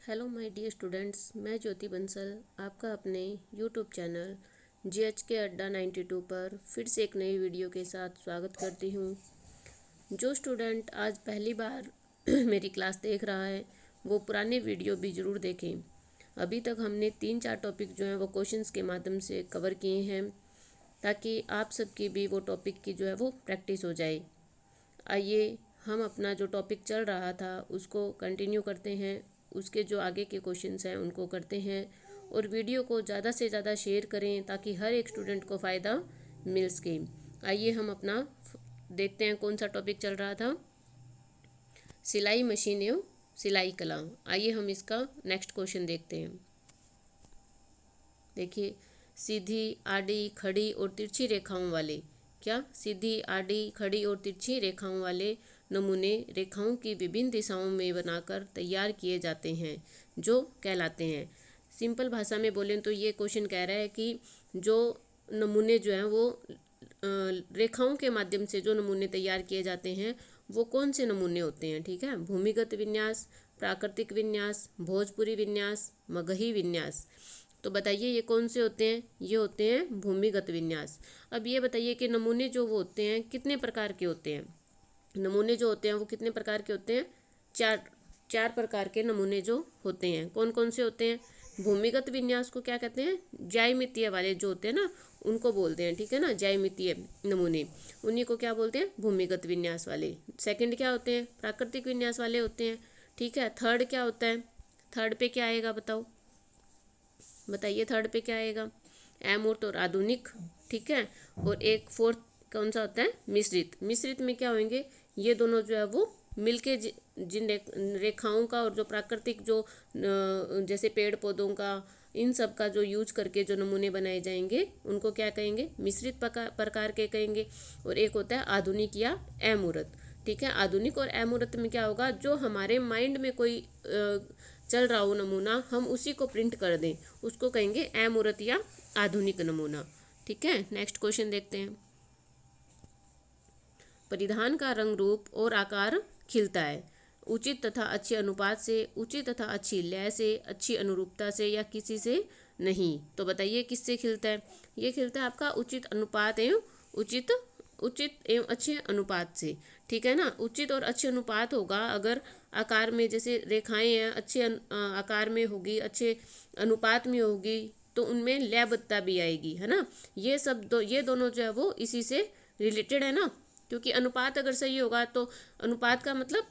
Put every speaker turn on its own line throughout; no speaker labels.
Hello my dear students, मैं ज्योति बंसल आपका अपने यूट्यूब चैनल GHK अड्डा 92 पर फिर से एक नई वीडियो के साथ स्वागत करती हूँ। जो स्टूडेंट आज पहली बार मेरी क्लास देख रहा है वो पुराने वीडियो भी ज़रूर देखें। अभी तक हमने 3-4 टॉपिक जो हैं वो क्वेश्चंस के माध्यम से कवर किए हैं ताकि आप सबकी भी वो टॉपिक की जो है वो प्रैक्टिस हो जाए। आइए हम अपना जो टॉपिक चल रहा था उसको कंटिन्यू करते हैं। उसके जो आगे के क्वेश्चंस हैं उनको करते हैं और वीडियो को ज़्यादा से ज़्यादा शेयर करें ताकि हर एक स्टूडेंट को फ़ायदा मिल सके। आइए हम अपना देखते हैं कौन सा टॉपिक चल रहा था, सिलाई मशीन एवं सिलाई कला। आइए हम इसका नेक्स्ट क्वेश्चन देखते हैं। देखिए, सीधी, आड़ी, खड़ी और तिरछी रेखाओं वाले, क्या सीधी, आड़ी, खड़ी और तिरछी रेखाओं वाले नमूने रेखाओं की विभिन्न दिशाओं में बनाकर तैयार किए जाते हैं जो कहलाते हैं। सिंपल भाषा में बोलें तो ये क्वेश्चन कह रहा है कि जो नमूने जो हैं वो रेखाओं के माध्यम से जो नमूने तैयार किए जाते हैं वो कौन से नमूने होते हैं। ठीक है, भूमिगत विन्यास, प्राकृतिक विन्यास, भोजपुरी विन्यास, मगही विन्यास। तो बताइए ये कौन से होते हैं। ये होते हैं भूमिगत विन्यास। अब ये बताइए कि नमूने जो वो होते हैं कितने प्रकार के होते हैं। नमूने जो होते हैं वो कितने प्रकार के होते हैं। चार प्रकार के नमूने जो होते हैं। कौन कौन से होते हैं। भूमिगत विन्यास को क्या कहते हैं, ज्यामितीय वाले जो होते हैं ना उनको बोलते हैं। ठीक है ना, ज्यामितीय नमूने, उन्हीं को क्या बोलते हैं, भूमिगत विन्यास वाले। सेकंड क्या होते हैं, प्राकृतिक विन्यास वाले होते हैं। ठीक है, थर्ड क्या होता है, थर्ड पे क्या आएगा बताओ, बताइए थर्ड पे क्या आएगा, अमूर्त और आधुनिक। ठीक है, और एक फोर्थ कौन सा होता है, मिश्रित। मिश्रित में क्या होंगे, ये दोनों जो है वो मिलके जिन रेखाओं का और जो प्राकृतिक जो जैसे पेड़ पौधों का, इन सब का जो यूज करके जो नमूने बनाए जाएंगे उनको क्या कहेंगे, मिश्रित प्रकार के कहेंगे। और एक होता है आधुनिक या अमूर्त। ठीक है, आधुनिक और अमूर्त में क्या होगा, जो हमारे माइंड में कोई चल रहा हो नमूना, हम उसी को प्रिंट कर दें, उसको कहेंगे अमूर्त या आधुनिक नमूना। ठीक है, नेक्स्ट क्वेश्चन देखते हैं। परिधान का रंग, रूप और आकार खिलता है उचित तथा अच्छे अनुपात से, उचित तथा अच्छी लय से, अच्छी अनुरूपता से या किसी से नहीं। तो बताइए किससे खिलता है। ये खिलता है आपका उचित अनुपात एवं उचित एवं अच्छे अनुपात से। ठीक है ना, उचित और अच्छे अनुपात होगा अगर आकार में, जैसे रेखाएं हैं अच्छे आकार में होगी, अच्छे अनुपात में होगी तो उनमें लयबद्धता भी आएगी, है ना। ये सब ये दोनों जो है वो इसी से रिलेटेड है ना, क्योंकि अनुपात अगर सही होगा तो अनुपात का मतलब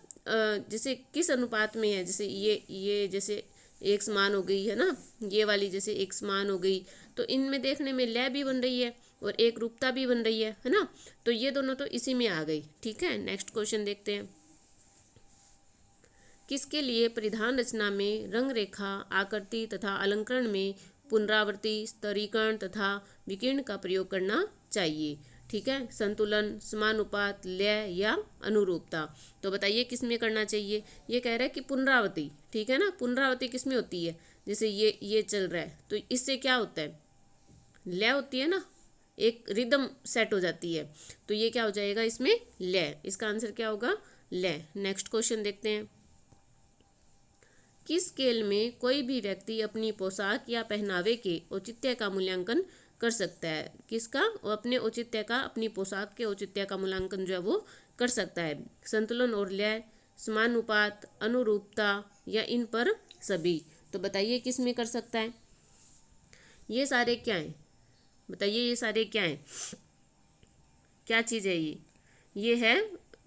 जैसे किस अनुपात में है, जैसे ये जैसे एक समान हो गई है ना, ये वाली जैसे एक समान हो गई, तो इनमें देखने में लय भी बन रही है और एक रूपता भी बन रही है ना। तो ये दोनों तो इसी में आ गई। ठीक है, नेक्स्ट क्वेश्चन देखते हैं। किसके लिए परिधान रचना में रंग, रेखा, आकृति तथा अलंकरण में पुनरावृत्ति, स्तरीकरण तथा विकिरण का प्रयोग करना चाहिए। ठीक है, संतुलन, समानुपात, लय या अनुरूपता। तो बताइए किस में करना चाहिए। ये कह रहा है कि पुनरावृत्ति। ठीक है ना, पुनरावृत्ति किस में होती है, जैसे ये चल रहा है तो इससे क्या होता है, लय होती है ना, एक रिदम सेट हो जाती है, तो ये क्या हो जाएगा इसमें, लय। इसका आंसर क्या होगा, लय। नेक्स्ट क्वेश्चन देखते हैं। किस स्केल में कोई भी व्यक्ति अपनी पोशाक या पहनावे के औचित्य का मूल्यांकन कर सकता है। किसका, अपने औचित्य का, अपनी पोशाक के औचित्य का मूल्यांकन जो है वो कर सकता है। संतुलन और लय, समानुपात, अनुरूपता या इन पर सभी। तो बताइए किस में कर सकता है। ये सारे क्या हैं, बताइए ये सारे क्या हैं, क्या चीज़ है ये है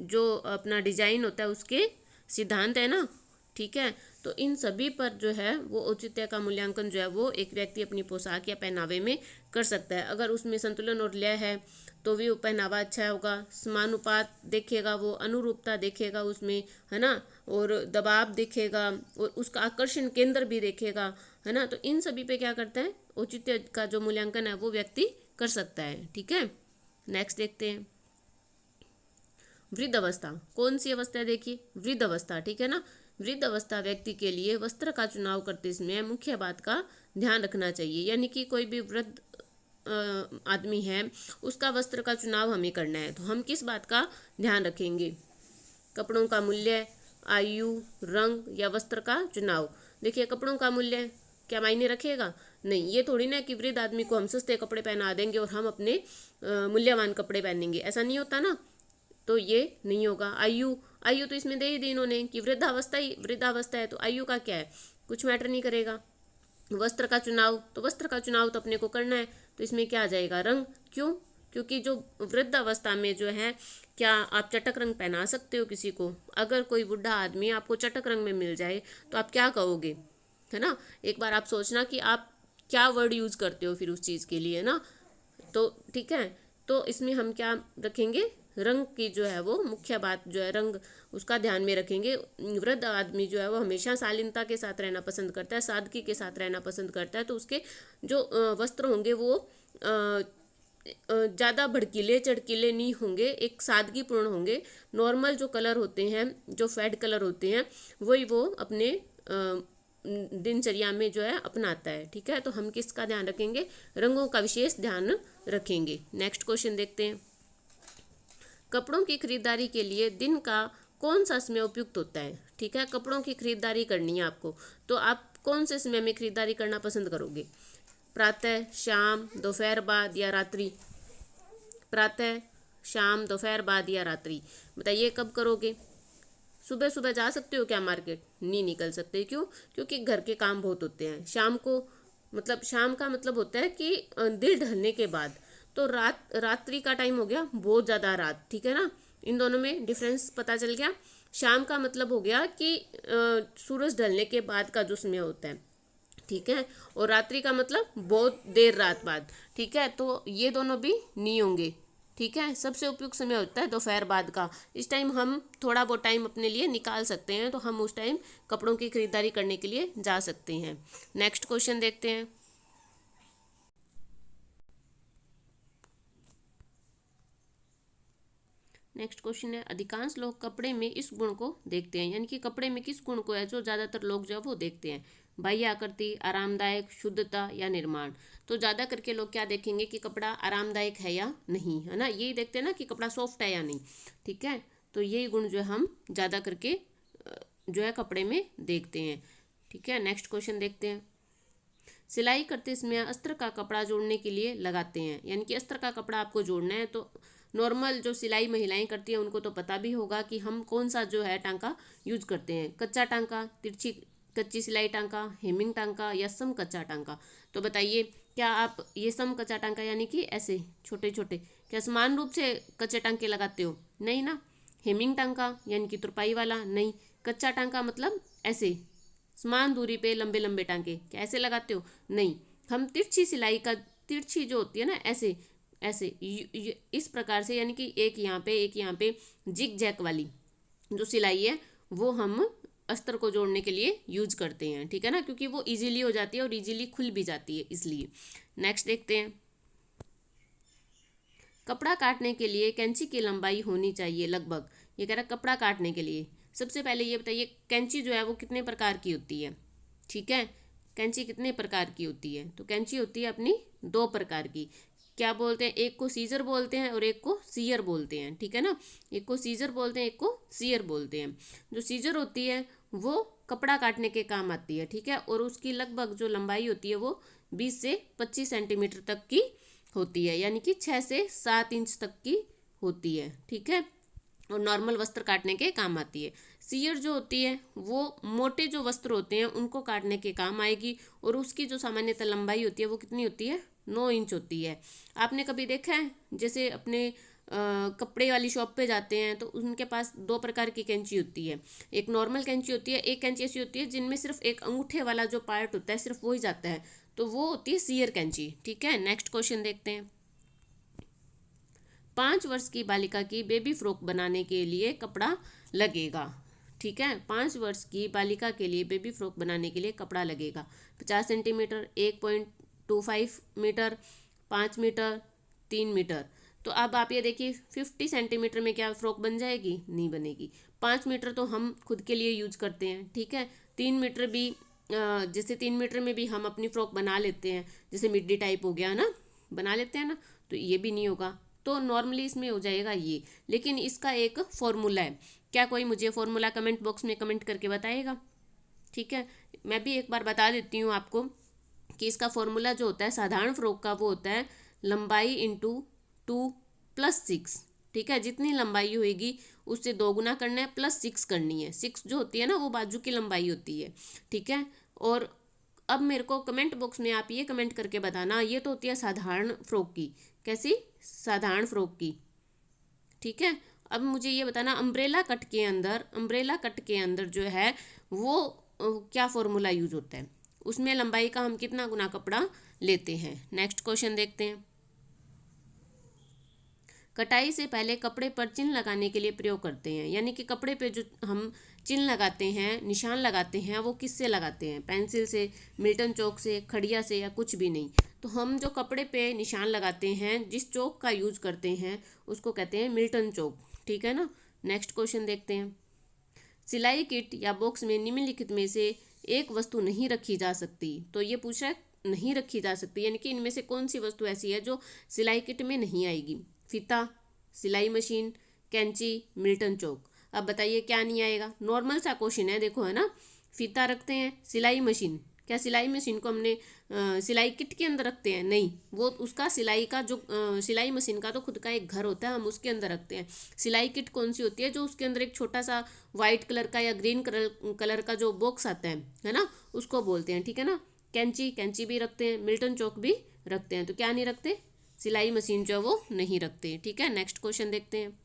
जो अपना डिजाइन होता है उसके सिद्धांत है ना। ठीक है, तो इन सभी पर जो है वो औचित्य का मूल्यांकन जो है वो एक व्यक्ति अपनी पोशाक या पहनावे में कर सकता है। अगर उसमें संतुलन और लय है तो भी वो पहनावा अच्छा होगा, समानुपात देखेगा वो, अनुरूपता देखेगा उसमें, है ना, और दबाव देखेगा और उसका आकर्षण केंद्र भी देखेगा, है ना। तो इन सभी पे क्या करता है, औचित्य का जो मूल्यांकन है वो व्यक्ति कर सकता है। ठीक है, नेक्स्ट देखते हैं। वृद्ध अवस्था, कौन सी अवस्था है, देखिए वृद्ध अवस्था। ठीक है ना, वृद्ध अवस्था व्यक्ति के लिए वस्त्र का चुनाव करते समय मुख्य बात का ध्यान रखना चाहिए। यानी कि कोई भी वृद्ध आदमी है उसका वस्त्र का चुनाव हमें करना है, तो हम किस बात का ध्यान रखेंगे, कपड़ों का मूल्य, आयु, रंग या वस्त्र का चुनाव। देखिए कपड़ों का मूल्य क्या मायने रखेगा? नहीं, ये थोड़ी ना कि वृद्ध आदमी को हम सस्ते कपड़े पहना देंगे और हम अपने मूल्यवान कपड़े पहनेंगे, ऐसा नहीं होता ना। तो ये नहीं होगा। आयु, आयु तो इसमें दे ही दी इन्होंने कि वृद्धावस्था है, तो आयु का क्या है, कुछ मैटर नहीं करेगा। वस्त्र का चुनाव, तो वस्त्र का चुनाव तो अपने को करना है, तो इसमें क्या आ जाएगा, रंग। क्यों? क्योंकि जो वृद्ध अवस्था में जो है, क्या आप चटक रंग पहना सकते हो किसी को? अगर कोई बूढ़ा आदमी आपको चटक रंग में मिल जाए तो आप क्या कहोगे, है ना? एक बार आप सोचना कि आप क्या वर्ड यूज करते हो फिर उस चीज़ के लिए ना। तो ठीक है, तो इसमें हम क्या रखेंगे, रंग की जो है वो मुख्य बात जो है, रंग उसका ध्यान में रखेंगे। वृद्ध आदमी जो है वो हमेशा शालीनता के साथ रहना पसंद करता है, सादगी के साथ रहना पसंद करता है, तो उसके जो वस्त्र होंगे वो ज़्यादा भड़कीले चड़कीले नहीं होंगे, एक सादगीपूर्ण होंगे। नॉर्मल जो कलर होते हैं, जो फेड कलर होते हैं, वही वो अपने दिनचर्या में जो है अपनाता है। ठीक है, तो हम किसका ध्यान रखेंगे, रंगों का विशेष ध्यान रखेंगे। नेक्स्ट क्वेश्चन देखते हैं। कपड़ों की खरीदारी के लिए दिन का कौन सा समय उपयुक्त होता है? ठीक है, कपड़ों की खरीदारी करनी है आपको, तो आप कौन से समय में खरीदारी करना पसंद करोगे? प्रातः, शाम, दोपहर बाद या रात्रि? प्रातः, शाम, दोपहर बाद या रात्रि, बताइए कब करोगे? सुबह सुबह जा सकते हो क्या मार्केट? नहीं निकल सकते। क्यों? क्योंकि घर के काम बहुत होते हैं। शाम को, मतलब शाम का मतलब होता है कि दिन ढलने के बाद, तो रात्रि का टाइम हो गया बहुत ज़्यादा रात। ठीक है ना, इन दोनों में डिफरेंस पता चल गया। शाम का मतलब हो गया कि सूरज ढलने के बाद का जो समय होता है। ठीक है, और रात्रि का मतलब बहुत देर रात बाद। ठीक है, तो ये दोनों भी नहीं होंगे। ठीक है, सबसे उपयुक्त समय होता है दोपहर बाद का। इस टाइम हम थोड़ा बहुत टाइम अपने लिए निकाल सकते हैं, तो हम उस टाइम कपड़ों की खरीदारी करने के लिए जा सकते हैं। नेक्स्ट क्वेश्चन देखते हैं। नेक्स्ट क्वेश्चन है, अधिकांश लोग कपड़े में इस गुण को देखते हैं, यानी कि कपड़े में किस गुण को है जो ज़्यादातर लोग जो है वो देखते हैं? बाह्य आकृति, आरामदायक, शुद्धता या निर्माण? तो ज़्यादा करके लोग क्या देखेंगे कि कपड़ा आरामदायक है या नहीं, है ना, यही देखते हैं ना कि कपड़ा सॉफ्ट है या नहीं। ठीक है, तो यही गुण जो हम ज़्यादा करके जो है कपड़े में देखते हैं। ठीक है, नेक्स्ट क्वेश्चन देखते हैं। सिलाई करते समय अस्त्र का कपड़ा जोड़ने के लिए लगाते हैं, यानी कि अस्त्र का कपड़ा आपको जोड़ना है, तो नॉर्मल जो सिलाई महिलाएं करती हैं उनको तो पता भी होगा कि हम कौन सा जो है टांका यूज करते हैं। कच्चा टांका, तिरछी कच्ची सिलाई टांका, हेमिंग टांका या सम कच्चा टांका? तो बताइए, क्या आप ये सम कच्चा टांका यानी कि ऐसे छोटे छोटे, क्या समान रूप से कच्चे टांके लगाते हो? नहीं ना। हेमिंग टांका यानी कि तुरपाई वाला? नहीं। कच्चा टांका मतलब ऐसे समान दूरी पे लंबे लंबे टांके, क्या ऐसे लगाते हो? नहीं। हम तिरछी सिलाई का, तिरछी जो होती है ना, ऐसे ऐसे इस प्रकार से, यानी कि एक यहाँ पे एक यहाँ पे जिग जैक वाली जो सिलाई है वो हम अस्तर को जोड़ने के लिए यूज करते हैं। ठीक है ना, क्योंकि वो इजीली हो जाती है और इजीली खुल भी जाती है, इसलिए। नेक्स्ट देखते हैं। कपड़ा काटने के लिए कैंची की लंबाई होनी चाहिए लगभग, ये कह रहा है कपड़ा काटने के लिए। सबसे पहले ये बताइए, कैंची जो है वो कितने प्रकार की होती है? ठीक है, कैंची कितने प्रकार की होती है? तो कैंची होती है अपनी दो प्रकार की। क्या बोलते हैं? एक को सीजर बोलते हैं और एक को सीयर बोलते हैं। ठीक है ना, एक को सीजर बोलते हैं, एक को सीयर बोलते हैं। जो सीजर होती है वो कपड़ा काटने के काम आती है। ठीक है, और उसकी लगभग जो लंबाई होती है वो 20 से 25 सेंटीमीटर तक की होती है, यानी कि 6 से 7 इंच तक की होती है। ठीक है, और नॉर्मल वस्त्र काटने के काम आती है। सीयर जो होती है वो मोटे जो वस्त्र होते हैं उनको काटने के काम आएगी, और उसकी जो सामान्यतः लंबाई होती है वो कितनी होती है? 9 इंच होती है। आपने कभी देखा है, जैसे अपने कपड़े वाली शॉप पे जाते हैं तो उनके पास दो प्रकार की कैंची होती है। एक नॉर्मल कैंची होती है, एक कैंची ऐसी होती है जिनमें सिर्फ एक अंगूठे वाला जो पार्ट होता है सिर्फ वो ही जाता है, तो वो होती है सीयर कैंची। ठीक है, नेक्स्ट क्वेश्चन देखते हैं। 5 वर्ष की बालिका की बेबी फ्रॉक बनाने के लिए कपड़ा लगेगा। ठीक है, 5 वर्ष की बालिका के लिए बेबी फ्रॉक बनाने के लिए कपड़ा लगेगा 50 सेंटीमीटर, 1.25 मीटर, 5 मीटर, 3 मीटर। तो अब आप ये देखिए, 50 सेंटीमीटर में क्या फ्रॉक बन जाएगी? नहीं बनेगी। 5 मीटर तो हम खुद के लिए यूज करते हैं। ठीक है, 3 मीटर भी जैसे 3 मीटर में भी हम अपनी फ्रॉक बना लेते हैं, जैसे मिड्डी टाइप हो गया ना, बना लेते हैं ना, तो ये भी नहीं होगा। तो नॉर्मली इसमें हो जाएगा ये, लेकिन इसका एक फॉर्मूला है। क्या कोई मुझे फॉर्मूला कमेंट बॉक्स में कमेंट करके बताएगा? ठीक है, मैं भी एक बार बता देती हूँ आपको कि इसका फॉर्मूला जो होता है साधारण फ्रॉक का वो होता है लंबाई इंटू 2 + 6। ठीक है, जितनी लंबाई होगी उससे 2 गुना करना है, +6 करनी है। 6 जो होती है ना वो बाजू की लंबाई होती है। ठीक है, और अब मेरे को कमेंट बॉक्स में आप ये कमेंट करके बताना, ये तो होती है साधारण फ्रॉक की, कैसी, साधारण फ्रॉक की। ठीक है, अब मुझे ये बताना अम्ब्रेला कट के अंदर जो है वो क्या फॉर्मूला यूज होता है, उसमें लंबाई का हम कितना गुना कपड़ा लेते हैं। नेक्स्ट क्वेश्चन देखते हैं। कटाई से पहले कपड़े पर चिन्ह लगाने के लिए प्रयोग करते हैं, यानी कि कपड़े पे जो हम चिन्ह लगाते हैं, निशान लगाते हैं, वो किससे लगाते हैं, पेंसिल से, मिल्टन चौक से, खड़िया से, या कुछ भी नहीं। तो हम जो कपड़े पे निशान लगाते हैं, जिस चौक का यूज करते हैं उसको कहते हैं मिल्टन चौक। ठीक है ना। नेक्स्ट क्वेश्चन देखते हैं। सिलाई किट या बॉक्स में निम्नलिखित में से एक वस्तु नहीं रखी जा सकती। तो ये पूछ रहा है नहीं रखी जा सकती, यानी कि इनमें से कौन सी वस्तु ऐसी है जो सिलाई किट में नहीं आएगी। फीता, सिलाई मशीन, कैंची, मिल्टन चौक। अब बताइए क्या नहीं आएगा। नॉर्मल सा क्वेश्चन है, देखो है ना। फीता रखते हैं, सिलाई मशीन, क्या सिलाई मशीन को हमने सिलाई किट के अंदर रखते हैं? नहीं, वो उसका सिलाई का जो सिलाई मशीन का तो खुद का एक घर होता है, हम उसके अंदर रखते हैं। सिलाई किट कौन सी होती है? जो उसके अंदर एक छोटा सा वाइट कलर का या ग्रीन कलर का जो बॉक्स आता है ना, उसको बोलते हैं। ठीक है ना। कैंची भी रखते हैं, मिल्टन चौक भी रखते हैं। तो क्या नहीं रखते? सिलाई मशीन जो है वो नहीं रखते। ठीक है, नेक्स्ट क्वेश्चन देखते हैं।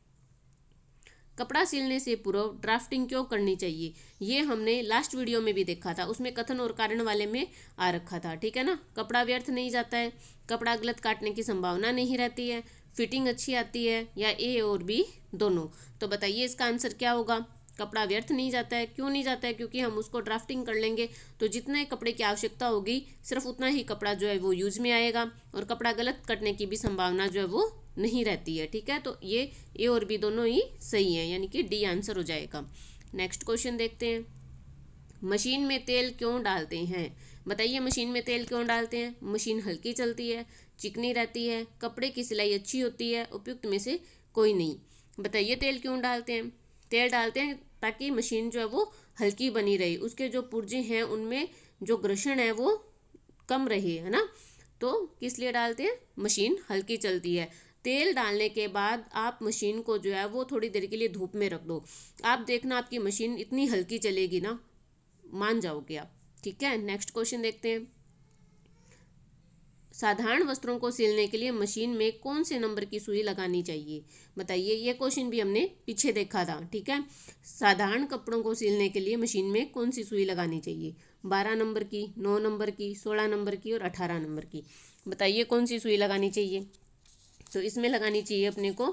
कपड़ा सिलने से पूर्व ड्राफ्टिंग क्यों करनी चाहिए? ये हमने लास्ट वीडियो में भी देखा था, उसमें कथन और कारण वाले में आ रखा था। ठीक है ना। कपड़ा व्यर्थ नहीं जाता है, कपड़ा गलत काटने की संभावना नहीं रहती है, फिटिंग अच्छी आती है, या ए और बी दोनों। तो बताइए इसका आंसर क्या होगा। कपड़ा व्यर्थ नहीं जाता है। क्यों नहीं जाता है? क्योंकि हम उसको ड्राफ्टिंग कर लेंगे तो जितने कपड़े की आवश्यकता होगी सिर्फ उतना ही कपड़ा जो है वो यूज में आएगा, और कपड़ा गलत कटने की भी संभावना जो है वो नहीं रहती है। ठीक है, तो ये ए और बी दोनों ही सही है, यानी कि डी आंसर हो जाएगा। नेक्स्ट क्वेश्चन देखते हैं। मशीन में तेल क्यों डालते हैं? बताइए मशीन में तेल क्यों डालते हैं? मशीन हल्की चलती है, चिकनी रहती है, कपड़े की सिलाई अच्छी होती है, उपयुक्त में से कोई नहीं। बताइए तेल क्यों डालते हैं? तेल डालते हैं ताकि मशीन जो है वो हल्की बनी रहे, उसके जो पुर्जे हैं उनमें जो घर्षण है वो कम रहे, है ना। तो किस लिए डालते हैं? मशीन हल्की चलती है। तेल डालने के बाद आप मशीन को जो है वो थोड़ी देर के लिए धूप में रख दो, आप देखना आपकी मशीन इतनी हल्की चलेगी ना, मान जाओगे आप। ठीक है, नेक्स्ट क्वेश्चन देखते हैं। साधारण वस्त्रों को सिलने के लिए मशीन में कौन से नंबर की सुई लगानी चाहिए? बताइए, ये क्वेश्चन भी हमने पीछे देखा था। ठीक है, साधारण कपड़ों को सिलने के लिए मशीन में कौन सी सुई लगानी चाहिए? 12 नंबर की, 9 नंबर की, 16 नंबर की और 18 नंबर की। बताइए कौन सी सुई लगानी चाहिए? तो इसमें लगानी चाहिए अपने को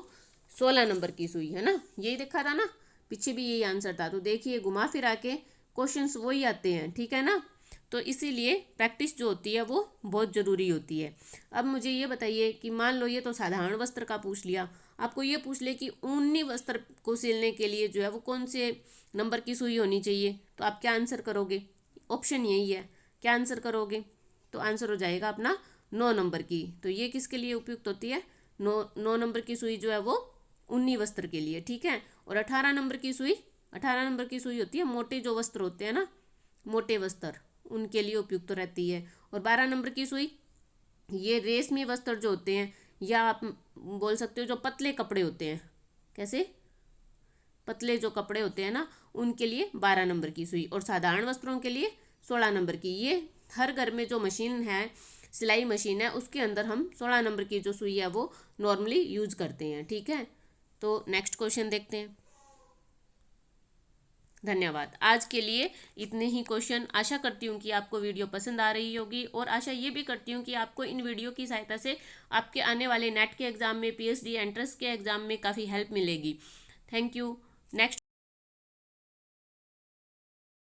16 नंबर की सुई, है ना। यही देखा था ना, पीछे भी यही आंसर था। तो देखिए घुमा फिरा के क्वेश्चंस वही आते हैं। ठीक है ना। तो इसीलिए प्रैक्टिस जो होती है वो बहुत ज़रूरी होती है। अब मुझे ये बताइए कि मान लो ये तो साधारण वस्त्र का पूछ लिया, आपको ये पूछ ले कि ऊनी वस्त्र को सिलने के लिए जो है वो कौन से नंबर की सुई होनी चाहिए, तो आप क्या आंसर करोगे? ऑप्शन यही है, क्या आंसर करोगे? तो आंसर हो जाएगा अपना 9 नंबर की। तो ये किसके लिए उपयुक्त होती है? 9 नंबर की सुई जो है वो ऊनी वस्त्र के लिए। ठीक है, और 18 नंबर की सुई होती है मोटे जो वस्त्र होते हैं ना, मोटे वस्त्र, उनके लिए उपयुक्त रहती है। और 12 नंबर की सुई ये रेशमी वस्त्र जो होते हैं, या आप बोल सकते हो जो पतले कपड़े होते हैं, कैसे, पतले जो कपड़े होते हैं ना, उनके लिए 12 नंबर की सुई। और साधारण वस्त्रों के लिए 16 नंबर की। ये हर घर में जो मशीन है, सिलाई मशीन है, उसके अंदर हम 16 नंबर की जो सुई है वो नॉर्मली यूज करते हैं। ठीक है, तो नेक्स्ट क्वेश्चन देखते हैं। धन्यवाद। आज के लिए इतने ही क्वेश्चन। आशा करती हूँ कि आपको वीडियो पसंद आ रही होगी, और आशा ये भी करती हूँ कि आपको इन वीडियो की सहायता से आपके आने वाले नेट के एग्ज़ाम में, पीएचडी एंट्रेंस के एग्ज़ाम में काफ़ी हेल्प मिलेगी। Thank you. नेक्स्ट